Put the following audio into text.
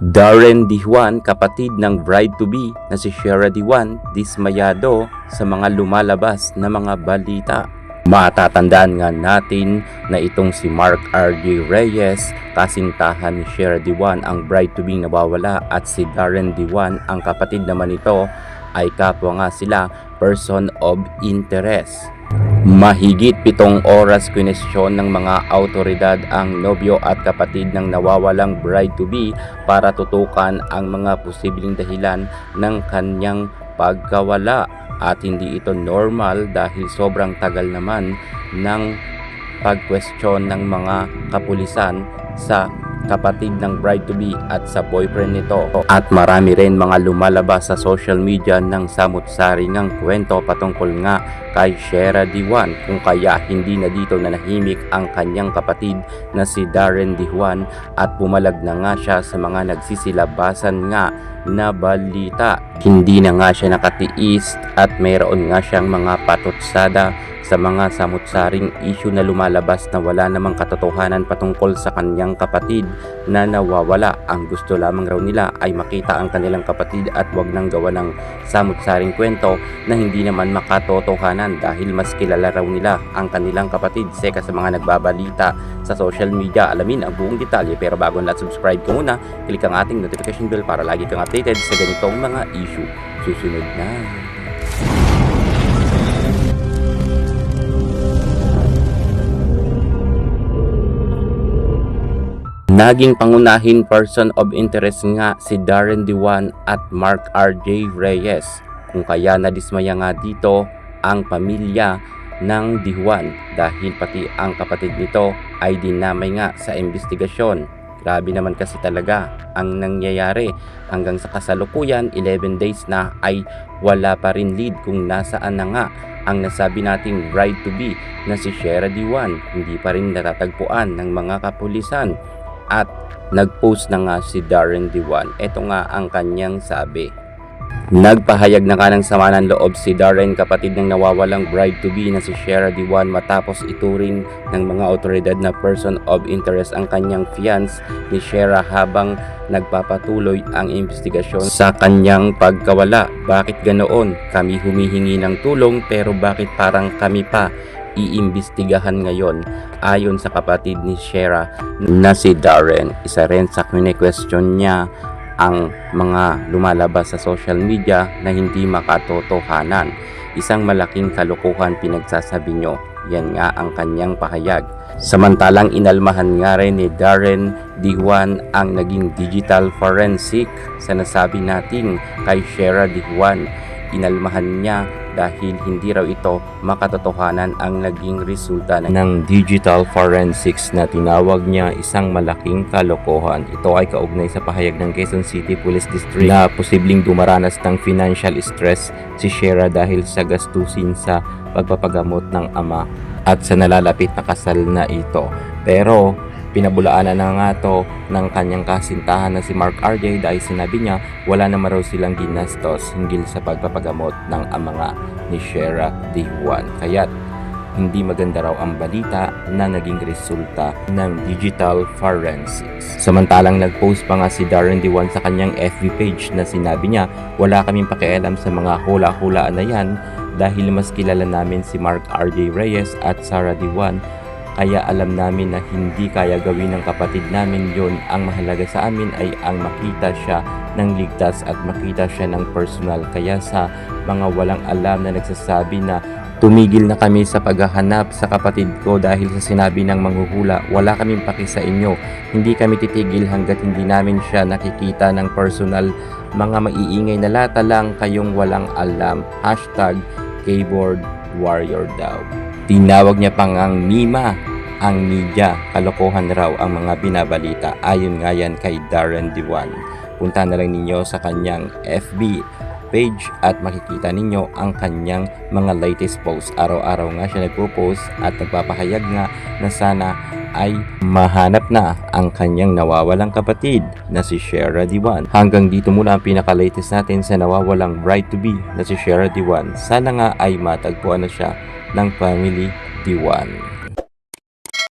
Darren Dijuan, kapatid ng bride-to-be na si Shera Dijuan, dismayado sa mga lumalabas na mga balita. Matatandaan nga natin na itong si Mark R.J. Reyes, kasintahan ni Shera Dijuan, ang bride-to-be nawawala, at si Darren Dijuan, ang kapatid naman nito, ay kapwa nga sila person of interest. Mahigit 7 oras kwenestyon ng mga autoridad ang nobyo at kapatid ng nawawalang bride-to-be para tutukan ang mga posibleng dahilan ng kanyang pagkawala, at hindi ito normal dahil sobrang tagal naman ng pagkwestiyon ng mga kapulisan sa kapatid ng bride-to-be at sa boyfriend nito. At marami rin mga lumalabas sa social media ng samut-saringang kwento patungkol nga kay Shera Dijuan, kung kaya hindi na dito nanahimik ang kanyang kapatid na si Darren Dijuan at pumalag na nga siya sa mga nagsisilabasan nga na balita. Hindi na nga siya nakatiis at mayroon nga siyang mga patutsada sa mga samut-saring issue na lumalabas na wala namang katotohanan patungkol sa kanyang kapatid na nawawala. Ang gusto lamang raw nila ay makita ang kanilang kapatid at wag nang gawa ng samut-saring kwento na hindi naman makatotohanan, dahil mas kilala raw nila ang kanilang kapatid seka sa mga nagbabalita sa social media. Alamin ang buong detalye, pero bago na subscribe ka muna, click ang ating notification bell para lagi kang updated sa ganitong mga issue. Susunod na. Naging pangunahin person of interest nga si Darren Dijuan at Mark R.J. Reyes, kung kaya nadismaya nga dito ang pamilya ng Dijuan dahil pati ang kapatid nito ay dinamay nga sa investigasyon. Grabe naman kasi talaga ang nangyayari. Hanggang sa kasalukuyan, 11 days na ay wala pa rin lead kung nasaan na nga ang nasabi nating bride-to-be na si Shera Dijuan. Hindi pa rin natatagpuan ng mga kapulisan. At nagpost na nga si Darren Dijuan. Ito nga ang kanyang sabi. Nagpahayag na nga ng sama ng loob si Darren, kapatid ng nawawalang bride-to-be na si Shera Dijuan, matapos ituring ng mga otoridad na person of interest ang kanyang fiance ni Shera habang nagpapatuloy ang investigasyon sa kanyang pagkawala. Bakit ganoon? Kami humihingi ng tulong, pero bakit parang kami pa iimbestigahan ngayon? Ayon sa kapatid ni Shera na si Darren, isa rin sa question niya ang mga lumalabas sa social media na hindi makatotohanan. Isang malaking kalokohan pinagsasabi nyo. Yan nga ang kanyang pahayag. Samantalang inalmahan nga rin ni Darren Dijuan ang naging digital forensic sa nasabi nating kay Shera Dijuan. Inalmahan niya dahil hindi raw ito makatotohanan ang naging resulta ng digital forensics na tinawag niya isang malaking kalokohan. Ito ay kaugnay sa pahayag ng Quezon City Police District na posibleng dumaranas ng financial stress si Shera dahil sa gastusin sa pagpapagamot ng ama at sa nalalapit na kasal na ito. Pero pinabulaanan na nga to ng kanyang kasintahan na si Mark R.J. dahil sinabi niya wala naman raw silang ginastos hinggil sa pagpapagamot ng ama nga ni Shera Dijuan. Kaya't hindi maganda raw ang balita na naging resulta ng digital forensics. Samantalang nagpost pa nga si Darren Dijuan sa kanyang FB page na sinabi niya wala kaming pakialam sa mga hula-hulaan na yan dahil mas kilala namin si Mark R.J. Reyes at Shera Dijuan. Kaya alam namin na hindi kaya gawin ng kapatid namin yon. Ang mahalaga sa amin ay ang makita siya ng ligtas at makita siya ng personal. Kaya sa mga walang alam na nagsasabi na tumigil na kami sa paghahanap sa kapatid ko dahil sa sinabi ng manghuhula, wala kaming paki sa inyo. Hindi kami titigil hanggat hindi namin siya nakikita ng personal. Mga maiingay na lata lang kayong walang alam. #keyboard warrior daw. Tinawag niya pang ang Mima ang media. Kalokohan raw ang mga binabalita. Ayon nga yan kay Darren Dijuan. Punta na lang ninyo sa kanyang FB page at makikita ninyo ang kanyang mga latest posts. Araw-araw nga siya nagpo-post at nagpapahayag nga na sana ay mahanap na ang kanyang nawawalang kapatid na si Shera Dijuan. Hanggang dito muna ang pinaka-latest natin sa nawawalang bride-to-be na si Shera Dijuan. Sana nga ay matagpuan na siya ng family Dijuan.